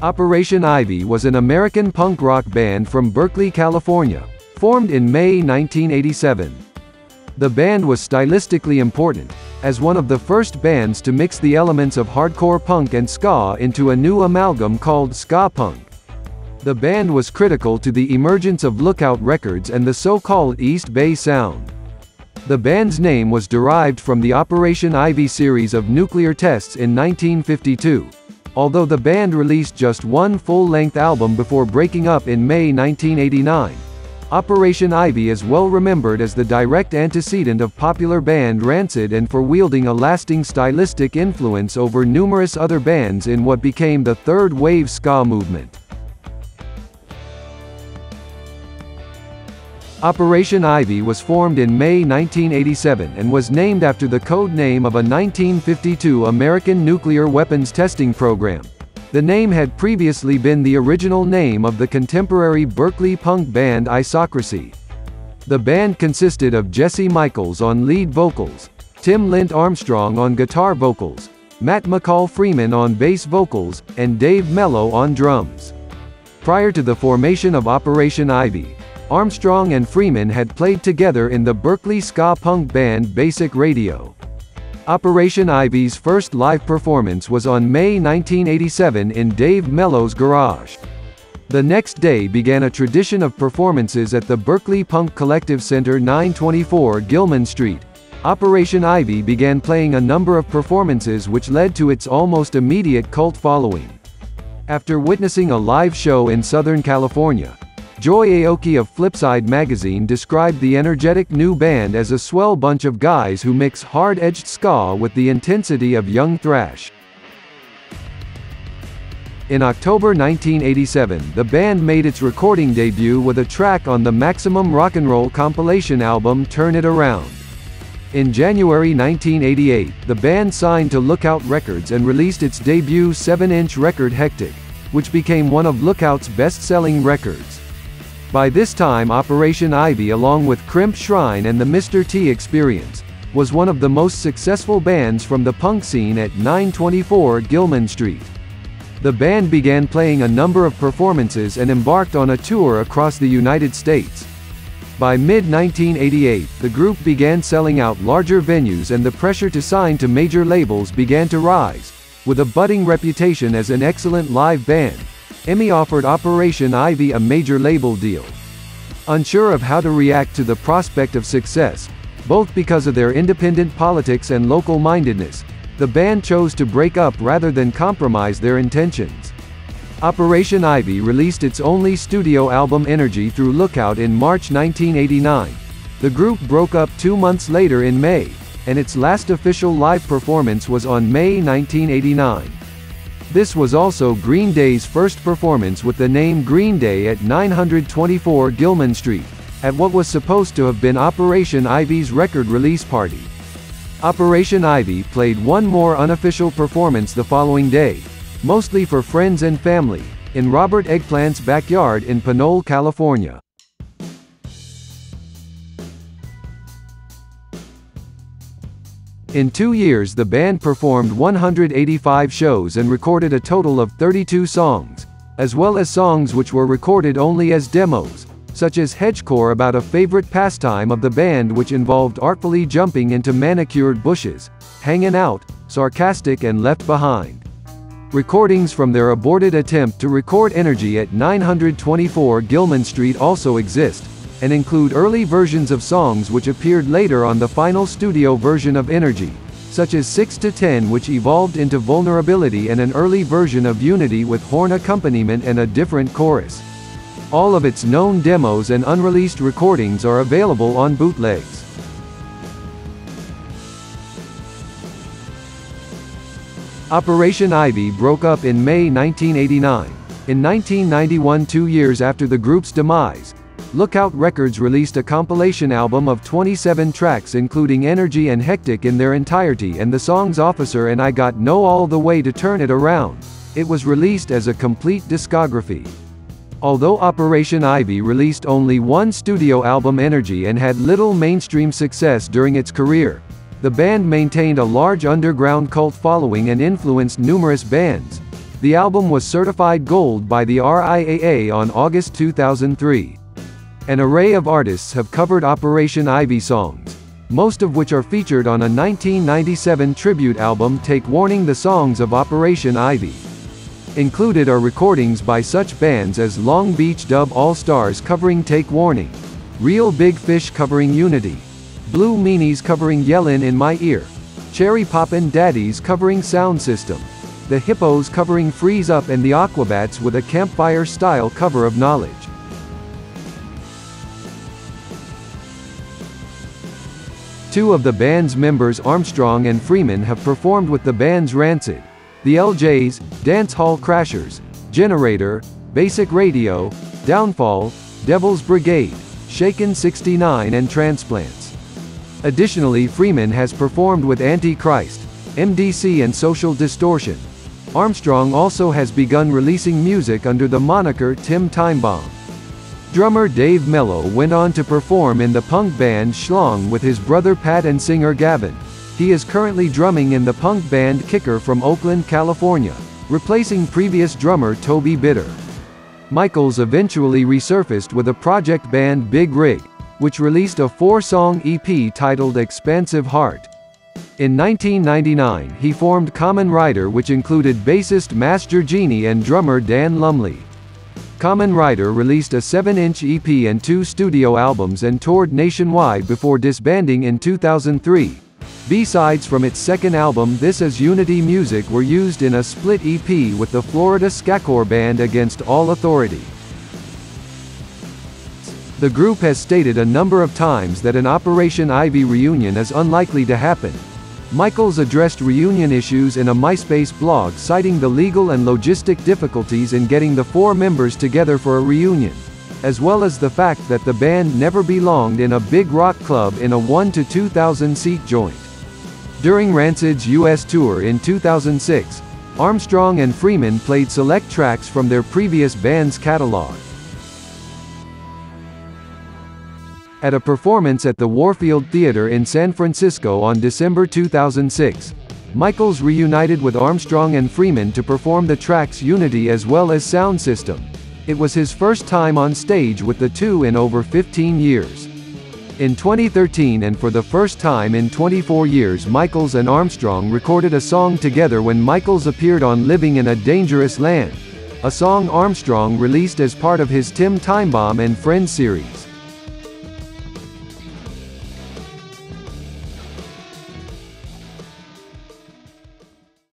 Operation Ivy was an American punk rock band from Berkeley, California, formed in May 1987. The band was stylistically important, as one of the first bands to mix the elements of hardcore punk and ska into a new amalgam called ska punk. The band was critical to the emergence of Lookout Records and the so-called East Bay sound. The band's name was derived from the Operation Ivy series of nuclear tests in 1952, although the band released just one full-length album before breaking up in May 1989. Operation Ivy is well remembered as the direct antecedent of popular band Rancid and for wielding a lasting stylistic influence over numerous other bands in what became the third wave ska movement. Operation Ivy was formed in May 1987 and was named after the code name of a 1952 American nuclear weapons testing program. The name had previously been the original name of the contemporary Berkeley punk band Isocracy. The band consisted of Jesse Michaels on lead vocals, Tim Lint Armstrong on guitar vocals, Matt McCall Freeman on bass vocals, and Dave Mello on drums. Prior to the formation of Operation Ivy, Armstrong and Freeman had played together in the Berkeley ska punk band Basic Radio. Operation Ivy's first live performance was on May 1987 in Dave Mello's garage. The next day began a tradition of performances at the Berkeley Punk Collective Center 924 Gilman Street. Operation Ivy began playing a number of performances which led to its almost immediate cult following. After witnessing a live show in Southern California, Joy Aoki of Flipside Magazine described the energetic new band as a swell bunch of guys who mix hard-edged ska with the intensity of young thrash. In October 1987, the band made its recording debut with a track on the Maximum Rock'n'Roll compilation album Turn It Around. In January 1988, the band signed to Lookout Records and released its debut 7-inch record Hectic, which became one of Lookout's best-selling records. By this time Operation Ivy, along with Crimp Shrine and the Mr. T Experience, was one of the most successful bands from the punk scene at 924 Gilman Street. The band began playing a number of performances and embarked on a tour across the United States. By mid-1988, the group began selling out larger venues and the pressure to sign to major labels began to rise. With a budding reputation as an excellent live band, EMI offered Operation Ivy a major label deal. Unsure of how to react to the prospect of success, both because of their independent politics and local-mindedness, the band chose to break up rather than compromise their intentions. Operation Ivy released its only studio album Energy through Lookout in March 1989. The group broke up 2 months later in May, and its last official live performance was on May 1989. This was also Green Day's first performance with the name Green Day at 924 Gilman Street, at what was supposed to have been Operation Ivy's record release party. Operation Ivy played one more unofficial performance the following day, mostly for friends and family, in Robert Eggplant's backyard in Pinole, California. In 2 years the band performed 185 shows and recorded a total of 32 songs, as well as songs which were recorded only as demos, such as Hedgecore about a favorite pastime of the band which involved artfully jumping into manicured bushes, Hangin' Out, Sarcastic and Left Behind. Recordings from their aborted attempt to record Energy at 924 Gilman Street also exist, and include early versions of songs which appeared later on the final studio version of Energy, such as 6 to 10 which evolved into Vulnerability and an early version of Unity with horn accompaniment and a different chorus. All of its known demos and unreleased recordings are available on bootlegs. Operation Ivy broke up in May 1989. In 1991, 2 years after the group's demise, Lookout Records released a compilation album of 27 tracks including Energy and Hectic in their entirety and the songs Officer and I Got No all the way to Turn It Around. It was released as a complete discography. Although Operation Ivy released only one studio album Energy and had little mainstream success during its career, the band maintained a large underground cult following and influenced numerous bands, The album was certified gold by the RIAA on August 2003. An array of artists have covered Operation Ivy songs, most of which are featured on a 1997 tribute album Take Warning, the songs of Operation Ivy. Included are recordings by such bands as Long Beach Dub All-Stars covering Take Warning, Real Big Fish covering Unity, Blue Meanies covering Yellin' in My Ear, Cherry Poppin' Daddies covering Sound System, The Hippos covering Freeze Up, and the Aquabats with a campfire-style cover of Knowledge. Two of the band's members, Armstrong and Freeman, have performed with the band's Rancid, the LJs, Dance Hall Crashers, Generator, Basic Radio, Downfall, Devil's Brigade, Shaken 69 and Transplants. Additionally, Freeman has performed with Antichrist, MDC and Social Distortion. Armstrong also has begun releasing music under the moniker Tim Timebomb. Drummer Dave Mello went on to perform in the punk band Schlong with his brother Pat and singer Gavin. He is currently drumming in the punk band Kicker from Oakland, California, replacing previous drummer Toby Bitter. Michaels eventually resurfaced with a project band Big Rig, which released a 4-song EP titled Expansive Heart. In 1999 he formed Common Rider, which included bassist Master Genie and drummer Dan Lumley. Common Rider released a 7-inch EP and 2 studio albums and toured nationwide before disbanding in 2003. B-sides from its second album, This Is Unity Music, were used in a split EP with the Florida skacore band Against All Authority. The group has stated a number of times that an Operation Ivy reunion is unlikely to happen. Michaels addressed reunion issues in a MySpace blog, citing the legal and logistic difficulties in getting the 4 members together for a reunion, as well as the fact that the band never belonged in a big rock club in a 1 to 2,000 seat joint. During Rancid's US tour in 2006, Armstrong and Freeman played select tracks from their previous band's catalog. At a performance at the Warfield Theater in San Francisco on December 2006, Michaels reunited with Armstrong and Freeman to perform the tracks Unity as well as Sound System. It was his first time on stage with the two in over 15 years. In 2013, and for the first time in 24 years, Michaels and Armstrong recorded a song together when Michaels appeared on Living in a Dangerous Land, a song Armstrong released as part of his Tim Timebomb and Friends series.